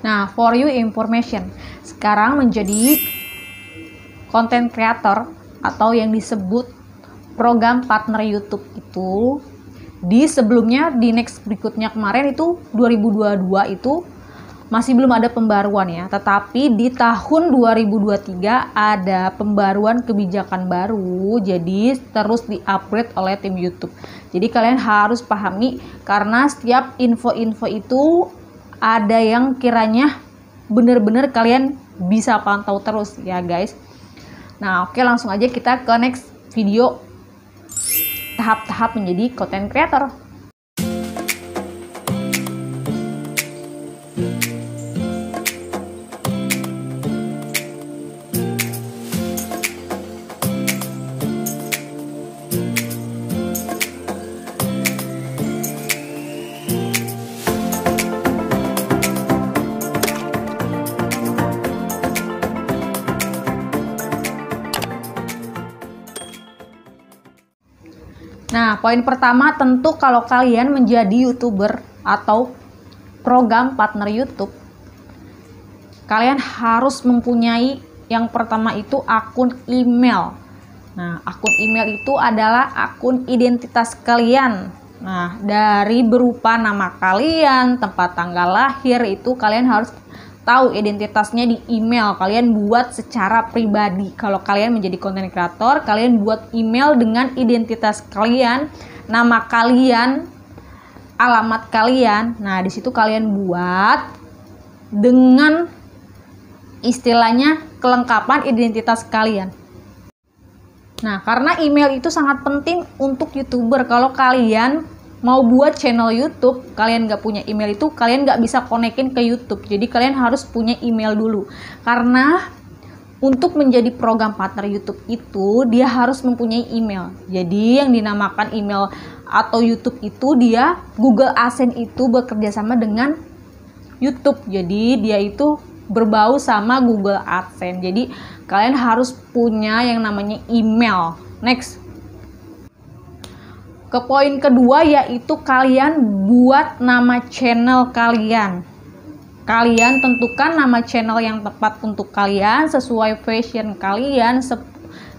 Nah, for you information, sekarang menjadi content creator atau yang disebut program partner YouTube itu sebelumnya di next berikutnya kemarin itu 2022 itu masih belum ada pembaruan ya, tetapi di tahun 2023 ada pembaruan kebijakan baru, jadi terus di-upgrade oleh tim YouTube. Jadi kalian harus pahami karena setiap info-info itu ada yang kiranya benar-benar kalian bisa pantau terus ya guys. Nah oke, langsung aja kita ke next video tahap-tahap menjadi content creator. Nah, poin pertama tentu kalau kalian menjadi YouTuber atau program partner YouTube, kalian harus mempunyai yang pertama itu akun email. Nah, akun email itu adalah akun identitas kalian. Nah, dari berupa nama kalian, tempat tanggal lahir itu kalian harus tahu identitasnya di email. Kalian buat secara pribadi. Kalau kalian menjadi content creator, kalian buat email dengan identitas kalian, nama kalian, alamat kalian. Nah, di situ kalian buat dengan istilahnya kelengkapan identitas kalian. Nah, karena email itu sangat penting untuk YouTuber. Kalau kalian mau buat channel YouTube, kalian nggak punya email itu, kalian nggak bisa konekin ke YouTube. Jadi kalian harus punya email dulu. Karena untuk menjadi program partner YouTube itu, dia harus mempunyai email. Jadi yang dinamakan email atau YouTube itu dia, Google AdSense itu bekerja sama dengan YouTube. Jadi dia itu berbau sama Google AdSense. Jadi kalian harus punya yang namanya email. Next. Ke poin kedua yaitu kalian buat nama channel kalian. Kalian tentukan nama channel yang tepat untuk kalian, sesuai fashion kalian,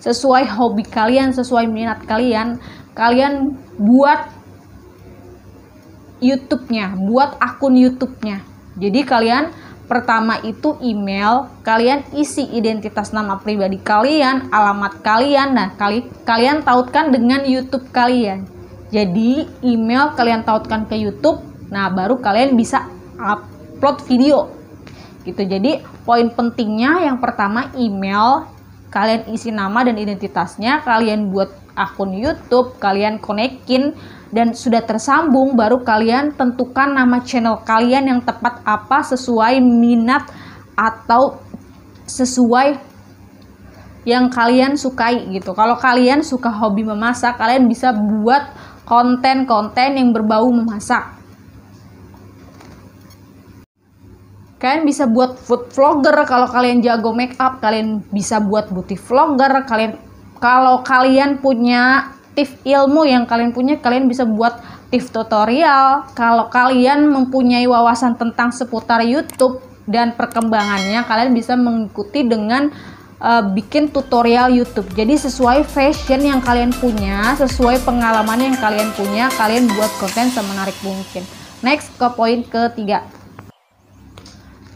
sesuai hobi kalian, sesuai minat kalian. Kalian buat YouTube-nya, buat akun YouTube-nya. Jadi kalian pertama itu email, kalian isi identitas nama pribadi kalian, alamat kalian. Nah, kalian tautkan dengan YouTube kalian. Jadi email kalian tautkan ke YouTube, nah baru kalian bisa upload video gitu. Jadi poin pentingnya yang pertama email, kalian isi nama dan identitasnya, kalian buat akun YouTube, kalian konekin dan sudah tersambung, baru kalian tentukan nama channel kalian yang tepat apa sesuai minat atau sesuai yang kalian sukai gitu. Kalau kalian suka hobi memasak, kalian bisa buat konten-konten yang berbau memasak. Kalian bisa buat food vlogger. Kalau kalian jago make up, kalian bisa buat beauty vlogger. Kalau kalian punya tips ilmu yang kalian punya, kalian bisa buat tips tutorial. Kalau kalian mempunyai wawasan tentang seputar YouTube dan perkembangannya, kalian bisa mengikuti dengan bikin tutorial YouTube. Jadi sesuai fashion yang kalian punya, sesuai pengalaman yang kalian punya, kalian buat konten semenarik mungkin. Next ke poin ketiga.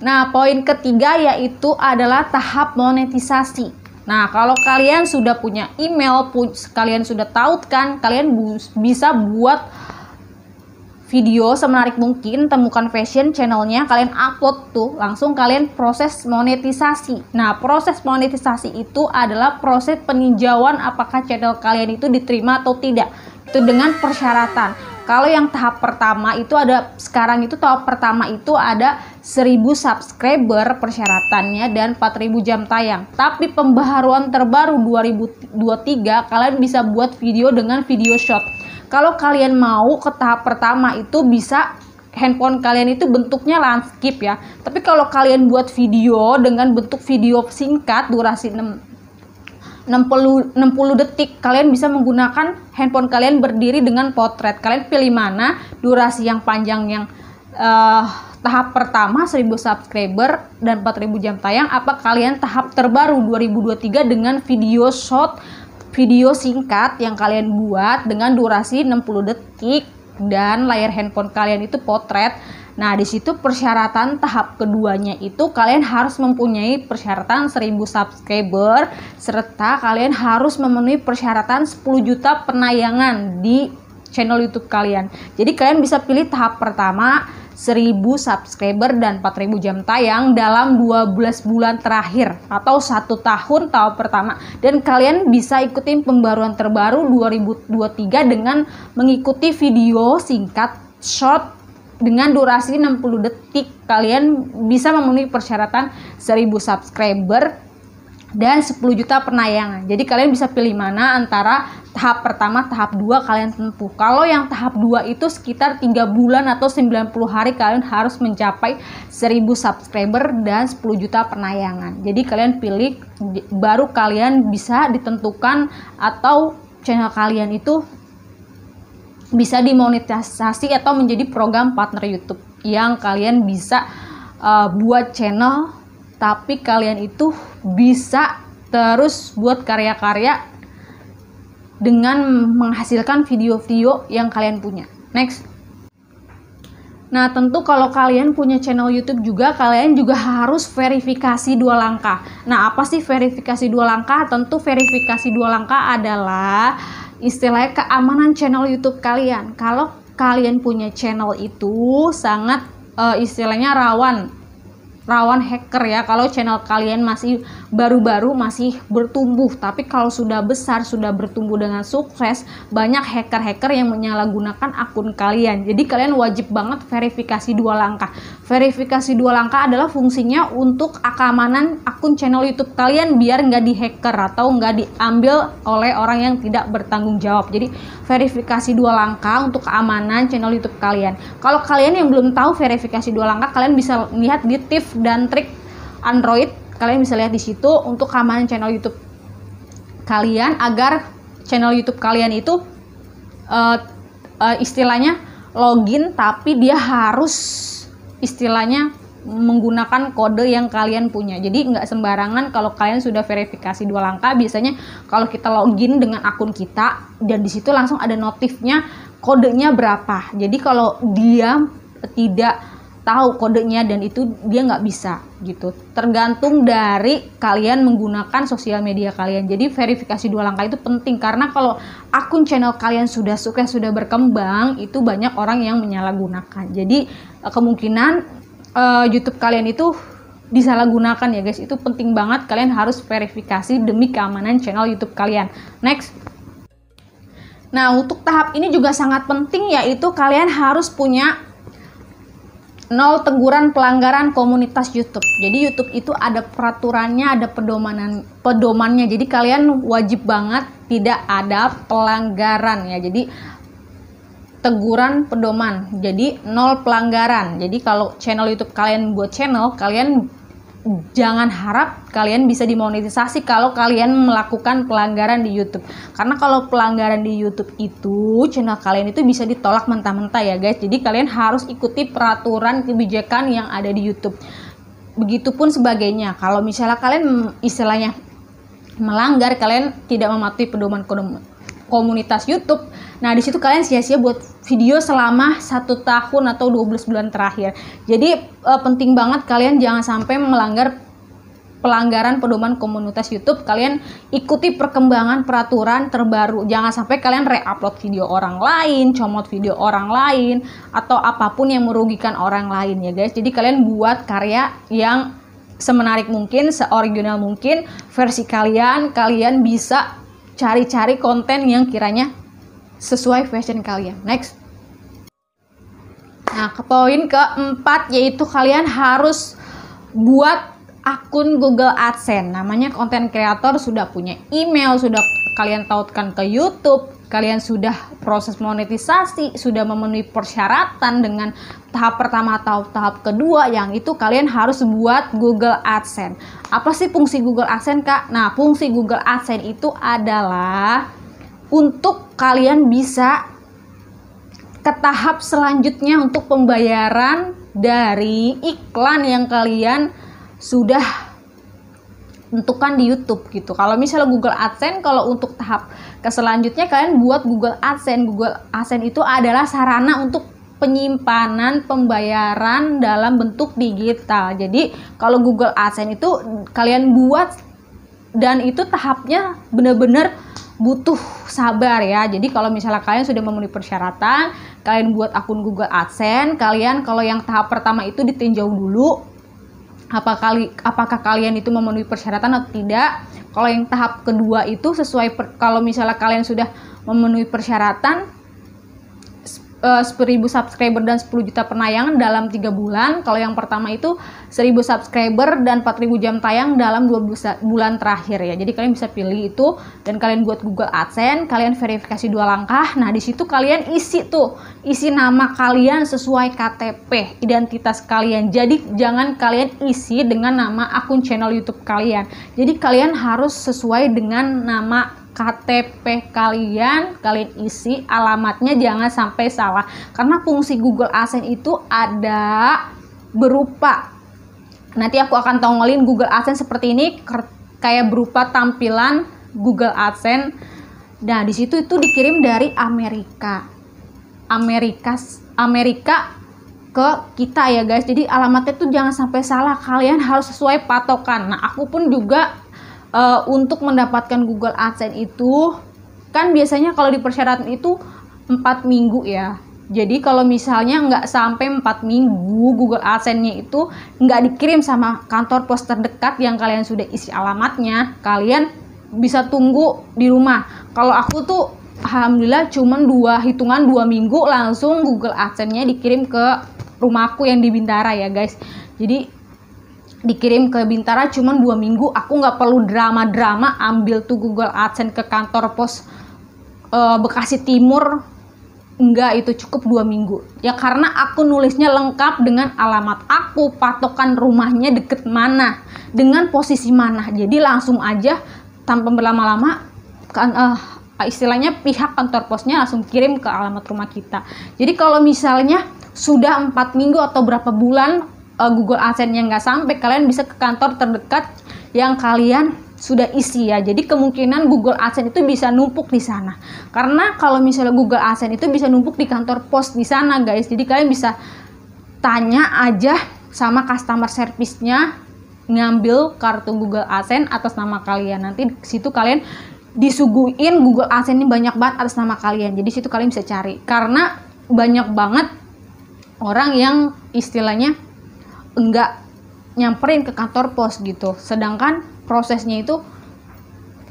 Nah, poin ketiga yaitu adalah tahap monetisasi. Nah, kalau kalian sudah punya email, kalian sudah tautkan, kalian bisa buat video semenarik mungkin, temukan fashion channelnya, kalian upload tuh, langsung kalian proses monetisasi. Nah, proses monetisasi itu adalah proses peninjauan apakah channel kalian itu diterima atau tidak. Itu dengan persyaratan. Kalau yang tahap pertama itu ada, sekarang itu tahap pertama itu ada 1000 subscriber persyaratannya dan 4000 jam tayang. Tapi pembaharuan terbaru 2023, kalian bisa buat video dengan video shot. Kalau kalian mau ke tahap pertama itu bisa handphone kalian itu bentuknya landscape ya. Tapi kalau kalian buat video dengan bentuk video singkat durasi 60 detik, kalian bisa menggunakan handphone kalian berdiri dengan potret. Kalian pilih mana, durasi yang panjang yang tahap pertama 1000 subscriber dan 4000 jam tayang, apa kalian tahap terbaru 2023 dengan video short, video singkat yang kalian buat dengan durasi 60 detik dan layar handphone kalian itu potret. Nah, di situ persyaratan tahap keduanya itu kalian harus mempunyai persyaratan 1000 subscriber serta kalian harus memenuhi persyaratan 10 juta penayangan di channel YouTube kalian. Jadi kalian bisa pilih tahap pertama 1000 subscriber dan 4000 jam tayang dalam 12 bulan terakhir atau 1 tahun tahap pertama, dan kalian bisa ikutin pembaruan terbaru 2023 dengan mengikuti video singkat short dengan durasi 60 detik. Kalian bisa memenuhi persyaratan 1000 subscriber dan 10 juta penayangan. Jadi kalian bisa pilih mana antara tahap pertama, tahap 2 kalian tempuh. Kalau yang tahap 2 itu sekitar 3 bulan atau 90 hari kalian harus mencapai 1000 subscriber dan 10 juta penayangan. Jadi kalian pilih, baru kalian bisa ditentukan atau channel kalian itu bisa dimonetisasi atau menjadi program partner YouTube yang kalian bisa buat channel, tapi kalian itu bisa terus buat karya-karya dengan menghasilkan video-video yang kalian punya. Next. Nah, tentu kalau kalian punya channel YouTube juga, kalian juga harus verifikasi 2 langkah. Nah, apa sih verifikasi 2 langkah? Tentu verifikasi 2 langkah adalah istilahnya keamanan channel YouTube kalian. Kalau kalian punya channel itu sangat istilahnya rawan hacker ya. Kalau channel kalian masih baru-baru, masih bertumbuh, tapi kalau sudah besar, sudah bertumbuh dengan sukses, banyak hacker-hacker yang menyalahgunakan akun kalian. Jadi kalian wajib banget verifikasi 2 langkah. Verifikasi 2 langkah adalah fungsinya untuk keamanan akun channel YouTube kalian biar nggak dihacker atau nggak diambil oleh orang yang tidak bertanggung jawab. Jadi verifikasi 2 langkah untuk keamanan channel YouTube kalian. Kalau kalian yang belum tahu verifikasi 2 langkah, kalian bisa lihat di tips dan trik Android. Kalian bisa lihat di situ untuk keamanan channel YouTube kalian agar channel YouTube kalian itu istilahnya login, tapi dia harus istilahnya menggunakan kode yang kalian punya. Jadi nggak sembarangan kalau kalian sudah verifikasi 2 langkah. Biasanya kalau kita login dengan akun kita dan di situ langsung ada notifnya kodenya berapa. Jadi kalau dia tidak tahu kodenya dan itu dia nggak bisa gitu. Tergantung dari kalian menggunakan sosial media kalian. Jadi verifikasi 2 langkah itu penting karena kalau akun channel kalian sudah sukses, sudah berkembang, itu banyak orang yang menyalahgunakan. Jadi kemungkinan YouTube kalian itu disalahgunakan ya guys. Itu penting banget, kalian harus verifikasi demi keamanan channel YouTube kalian. Next. Nah, untuk tahap ini juga sangat penting, yaitu kalian harus punya 0 teguran pelanggaran komunitas YouTube. Jadi YouTube itu ada peraturannya, ada pedomannya. Jadi kalian wajib banget tidak ada pelanggaran ya. Jadi teguran pedoman. Jadi 0 pelanggaran. Jadi kalau channel YouTube kalian buat channel, kalian jangan harap kalian bisa dimonetisasi kalau kalian melakukan pelanggaran di YouTube. Karena kalau pelanggaran di YouTube itu channel kalian itu bisa ditolak mentah-mentah ya guys. Jadi kalian harus ikuti peraturan kebijakan yang ada di YouTube. Begitupun sebagainya. Kalau misalnya kalian istilahnya melanggar, kalian tidak mematuhi pedoman komunitas YouTube. Nah, di situ kalian sia-sia buat video selama 1 tahun atau 12 bulan terakhir. Jadi penting banget kalian jangan sampai melanggar pelanggaran pedoman komunitas YouTube. Kalian ikuti perkembangan peraturan terbaru. Jangan sampai kalian re-upload video orang lain, comot video orang lain, atau apapun yang merugikan orang lain ya guys. Jadi kalian buat karya yang semenarik mungkin, seoriginal mungkin versi kalian. Kalian bisa cari-cari konten yang kiranya sesuai fashion kalian. Next. Nah, ke poin keempat, yaitu kalian harus buat akun Google AdSense. Namanya content creator, sudah punya email, sudah kalian tautkan ke YouTube, kalian sudah proses monetisasi, sudah memenuhi persyaratan dengan tahap pertama atau tahap kedua, yang itu kalian harus buat Google AdSense. Apa sih fungsi Google AdSense, Kak? Nah, fungsi Google AdSense itu adalah untuk kalian bisa ke tahap selanjutnya untuk pembayaran dari iklan yang kalian sudah tentukan di YouTube gitu. Kalau misalnya Google AdSense, kalau untuk tahap selanjutnya kalian buat Google AdSense. Google AdSense itu adalah sarana untuk penyimpanan pembayaran dalam bentuk digital. Jadi kalau Google AdSense itu kalian buat, dan itu tahapnya benar-benar butuh sabar ya. Jadi kalau misalnya kalian sudah memenuhi persyaratan, kalian buat akun Google AdSense, kalian kalau yang tahap pertama itu ditinjau dulu apakah kalian itu memenuhi persyaratan atau tidak. Kalau yang tahap kedua itu kalau misalnya kalian sudah memenuhi persyaratan 1000 subscriber dan 10 juta penayangan dalam 3 bulan. Kalau yang pertama itu 1000 subscriber dan 4000 jam tayang dalam 12 bulan terakhir ya. Jadi kalian bisa pilih itu dan kalian buat Google AdSense, kalian verifikasi 2 langkah. Nah, di situ kalian isi nama kalian sesuai KTP, identitas kalian. Jadi jangan kalian isi dengan nama akun channel YouTube kalian. Jadi kalian harus sesuai dengan nama KTP kalian isi, alamatnya jangan sampai salah. Karena fungsi Google AdSense itu ada berupa, nanti aku akan tongolin Google AdSense seperti ini, kayak berupa tampilan Google AdSense. Nah, di situ itu dikirim dari Amerika ke kita ya guys. Jadi alamatnya tuh jangan sampai salah, kalian harus sesuai patokan. Nah, aku pun juga untuk mendapatkan Google AdSense itu kan biasanya kalau di persyaratan itu 4 minggu ya. Jadi kalau misalnya nggak sampai 4 minggu Google AdSense-nya itu nggak dikirim sama kantor pos terdekat yang kalian sudah isi alamatnya, kalian bisa tunggu di rumah. Kalau aku tuh alhamdulillah cuman hitungan 2 minggu langsung Google AdSense-nya dikirim ke rumahku yang di Bintara ya guys. Jadi dikirim ke Bintara cuman 2 minggu, aku nggak perlu drama-drama ambil tuh Google AdSense ke kantor pos Bekasi Timur. Enggak, itu cukup 2 minggu ya, karena aku nulisnya lengkap dengan alamat aku, patokan rumahnya deket mana, dengan posisi mana. Jadi langsung aja tanpa berlama-lama kan, istilahnya pihak kantor posnya langsung kirim ke alamat rumah kita. Jadi kalau misalnya sudah 4 minggu atau berapa bulan Google AdSense yang nggak sampai, kalian bisa ke kantor terdekat yang kalian sudah isi ya. Jadi kemungkinan Google AdSense itu bisa numpuk di sana. Karena kalau misalnya Google AdSense itu bisa numpuk di kantor pos di sana guys. Jadi kalian bisa tanya aja sama customer service-nya, ngambil kartu Google AdSense atas nama kalian. Nanti di situ kalian disuguhin Google AdSense ini banyak banget atas nama kalian. Jadi situ kalian bisa cari. Karena banyak banget orang yang istilahnya enggak nyamperin ke kantor pos gitu, sedangkan prosesnya itu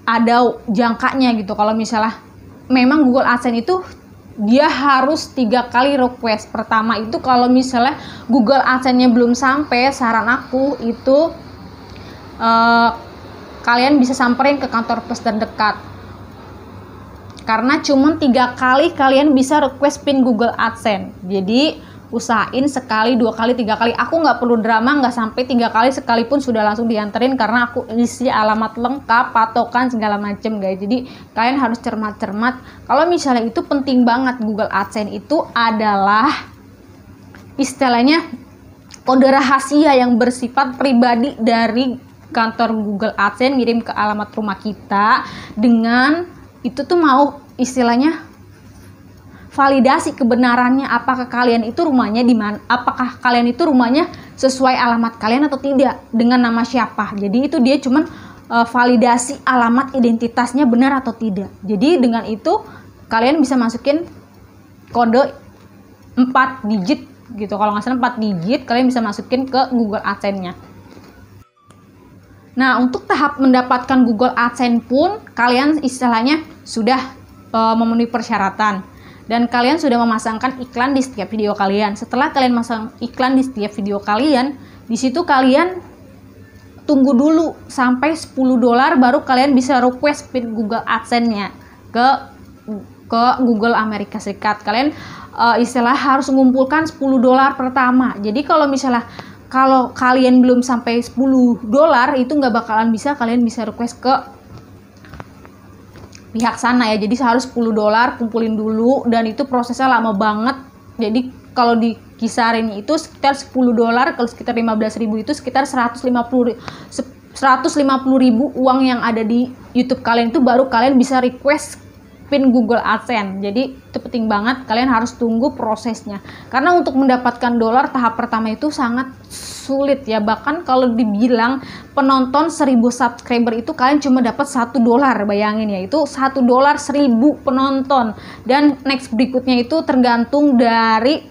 ada jangkanya gitu. Kalau misalnya memang Google AdSense itu dia harus 3 kali request. Pertama itu kalau misalnya Google AdSense-nya belum sampai, saran aku itu kalian bisa samperin ke kantor pos terdekat, karena cuma 3 kali kalian bisa request pin Google AdSense. Jadi usahain sekali, 2 kali, 3 kali. Aku nggak perlu drama, nggak sampai 3 kali sekalipun sudah langsung dianterin, karena aku isi alamat lengkap, patokan segala macem guys. Jadi kalian harus cermat-cermat. Kalau misalnya itu penting banget, Google AdSense itu adalah istilahnya kode rahasia yang bersifat pribadi dari kantor Google AdSense ngirim ke alamat rumah kita. Dengan itu tuh mau istilahnya validasi kebenarannya, apakah kalian itu rumahnya di mana, apakah kalian itu rumahnya sesuai alamat kalian atau tidak, dengan nama siapa. Jadi itu dia cuman validasi alamat identitasnya benar atau tidak. Jadi dengan itu kalian bisa masukin kode 4 digit gitu, kalau nggak salah 4 digit kalian bisa masukin ke Google AdSense-nya. Nah, untuk tahap mendapatkan Google AdSense pun kalian istilahnya sudah memenuhi persyaratan dan kalian sudah memasangkan iklan di setiap video kalian. Setelah kalian masang iklan di setiap video kalian, di situ kalian tunggu dulu sampai $10 baru kalian bisa request pin Google AdSense-nya ke Google Amerika Serikat. Kalian istilah harus mengumpulkan $10 pertama. Jadi kalau misalnya kalau kalian belum sampai $10 itu nggak bakalan bisa, kalian bisa request ke pihak sana ya. Jadi harus $10 kumpulin dulu, dan itu prosesnya lama banget. Jadi kalau dikisarin itu sekitar $10, kalau sekitar 15.000 itu sekitar 150.000 uang yang ada di YouTube kalian itu baru kalian bisa request pin Google AdSense. Jadi itu penting banget, kalian harus tunggu prosesnya. Karena untuk mendapatkan dolar tahap pertama itu sangat sulit ya. Bahkan kalau dibilang penonton 1000 subscriber itu kalian cuma dapat $1, bayangin ya. Itu $1 1000 penonton. Dan next berikutnya itu tergantung dari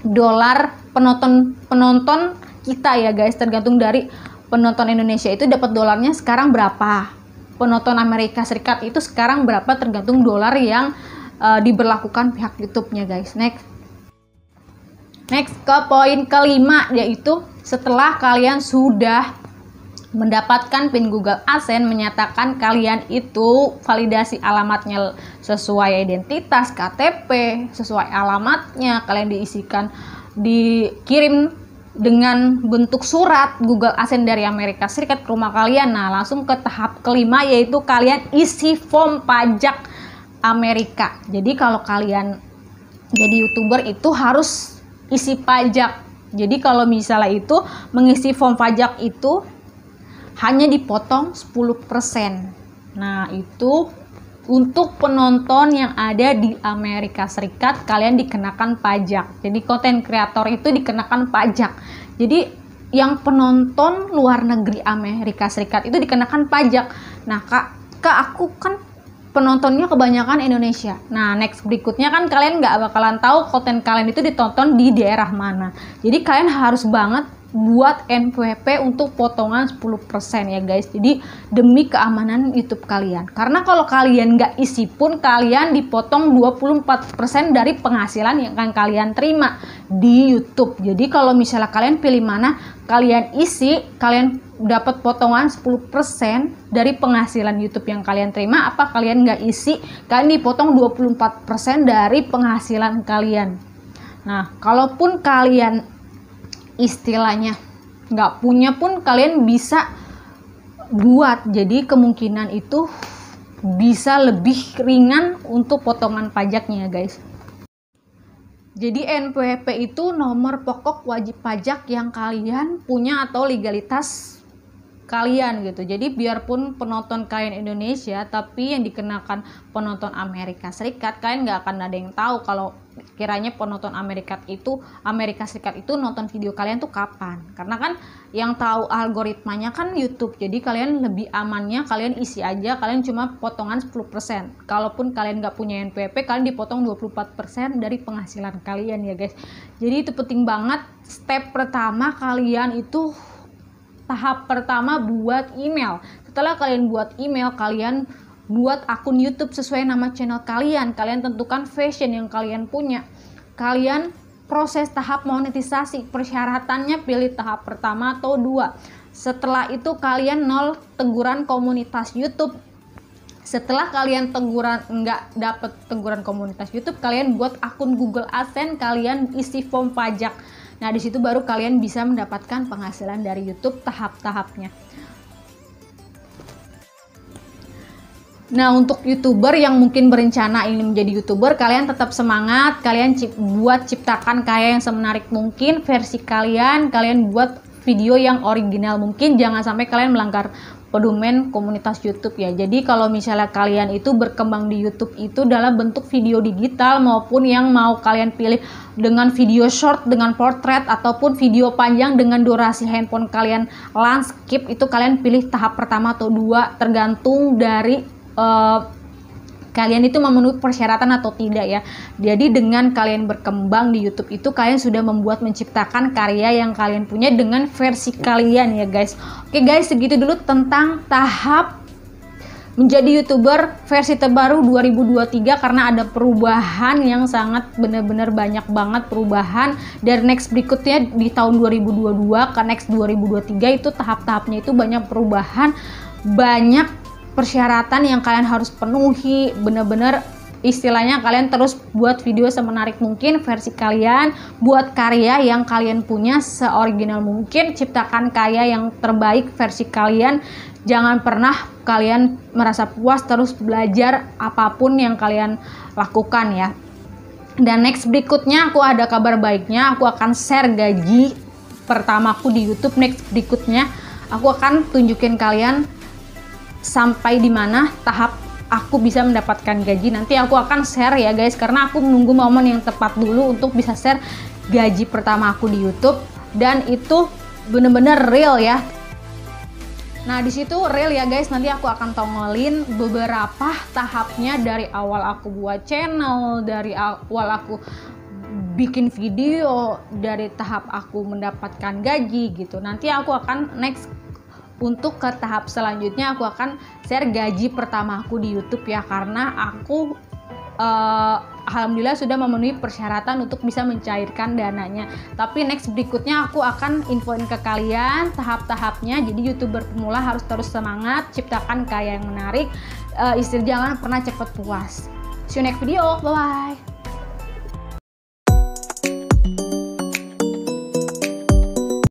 dolar penonton kita ya guys. Tergantung dari penonton Indonesia itu dapat dolarnya sekarang berapa. Penonton Amerika Serikat itu sekarang berapa, tergantung dolar yang diberlakukan pihak YouTube-nya guys. Next ke poin kelima, yaitu setelah kalian sudah mendapatkan pin Google AdSense, menyatakan kalian itu validasi alamatnya sesuai identitas KTP, sesuai alamatnya, kalian dikirim dengan bentuk surat Google AdSense dari Amerika Serikat ke rumah kalian. Nah, langsung ke tahap kelima, yaitu kalian isi form pajak Amerika. Jadi kalau kalian jadi YouTuber itu harus isi pajak. Jadi kalau misalnya itu mengisi form pajak itu hanya dipotong 10%. Nah, itu untuk penonton yang ada di Amerika Serikat, kalian dikenakan pajak. Jadi konten kreator itu dikenakan pajak. Jadi yang penonton luar negeri Amerika Serikat itu dikenakan pajak. Nah, kak aku kan penontonnya kebanyakan Indonesia. Nah, next berikutnya kan kalian nggak bakalan tahu konten kalian itu ditonton di daerah mana. Jadi kalian harus banget buat NPWP untuk potongan 10% ya guys. Jadi demi keamanan YouTube kalian. Karena kalau kalian nggak isi pun kalian dipotong 24% dari penghasilan yang akan kalian terima di YouTube. Jadi kalau misalnya kalian pilih mana, kalian isi, kalian dapat potongan 10% dari penghasilan YouTube yang kalian terima. Apa kalian nggak isi, kalian dipotong 24% dari penghasilan kalian. Nah, kalaupun kalian istilahnya nggak punya pun kalian bisa buat, jadi kemungkinan itu bisa lebih ringan untuk potongan pajaknya guys. Jadi NPWP itu nomor pokok wajib pajak yang kalian punya atau legalitas kalian gitu. Jadi biarpun penonton kalian Indonesia, tapi yang dikenakan penonton Amerika Serikat, kalian nggak akan ada yang tahu kalau kiranya penonton Amerika Serikat itu nonton video kalian tuh kapan. Karena kan yang tahu algoritmanya kan YouTube. Jadi kalian lebih amannya kalian isi aja, kalian cuma potongan 10%. Kalaupun kalian nggak punya NPWP, kalian dipotong 24% dari penghasilan kalian ya guys. Jadi itu penting banget. Step pertama kalian itu, tahap pertama buat email. Setelah kalian buat email, kalian buat akun YouTube sesuai nama channel kalian. Kalian tentukan fashion yang kalian punya. Kalian proses tahap monetisasi. Persyaratannya pilih tahap pertama atau 2. Setelah itu kalian 0 teguran komunitas YouTube. Setelah kalian nggak dapet teguran komunitas YouTube, kalian buat akun Google AdSense, kalian isi form pajak. Nah, di situ baru kalian bisa mendapatkan penghasilan dari YouTube tahap-tahapnya. Nah, untuk YouTuber yang mungkin berencana ingin menjadi YouTuber, kalian tetap semangat, kalian ciptakan karya yang semenarik mungkin, versi kalian buat video yang original mungkin, jangan sampai kalian melanggar pedoman komunitas YouTube ya. Jadi kalau misalnya kalian itu berkembang di YouTube itu dalam bentuk video digital maupun yang mau kalian pilih dengan video short, dengan portrait, ataupun video panjang dengan durasi handphone kalian landscape, itu kalian pilih tahap pertama atau 2 tergantung dari kalian itu memenuhi persyaratan atau tidak ya. Jadi dengan kalian berkembang di YouTube itu kalian sudah menciptakan karya yang kalian punya dengan versi kalian ya guys. Oke guys, segitu dulu tentang tahap menjadi YouTuber versi terbaru 2023, karena ada perubahan yang sangat benar-benar banyak banget perubahan. Dari next berikutnya di tahun 2022 ke next 2023 itu tahap-tahapnya itu banyak perubahan, banyak persyaratan yang kalian harus penuhi. Bener-bener istilahnya kalian terus buat video semenarik mungkin versi kalian, buat karya yang kalian punya seoriginal mungkin, ciptakan karya yang terbaik versi kalian. Jangan pernah kalian merasa puas, terus belajar apapun yang kalian lakukan ya. Dan next berikutnya aku ada kabar baiknya, aku akan share gaji pertamaku di YouTube. Next berikutnya aku akan tunjukin kalian sampai di mana tahap aku bisa mendapatkan gaji. Nanti aku akan share ya guys, karena aku menunggu momen yang tepat dulu untuk bisa share gaji pertama aku di YouTube, dan itu bener-bener real ya. Nah di situ real ya guys, nanti aku akan tongolin beberapa tahapnya dari awal aku buat channel, dari awal aku bikin video, dari tahap aku mendapatkan gaji gitu. Nanti aku akan next untuk ke tahap selanjutnya, aku akan share gaji pertama aku di YouTube ya, karena aku alhamdulillah sudah memenuhi persyaratan untuk bisa mencairkan dananya. Tapi next berikutnya aku akan infoin ke kalian tahap-tahapnya. Jadi YouTuber pemula harus terus semangat, ciptakan karya yang menarik, jangan pernah cepat puas. See you next video, bye bye.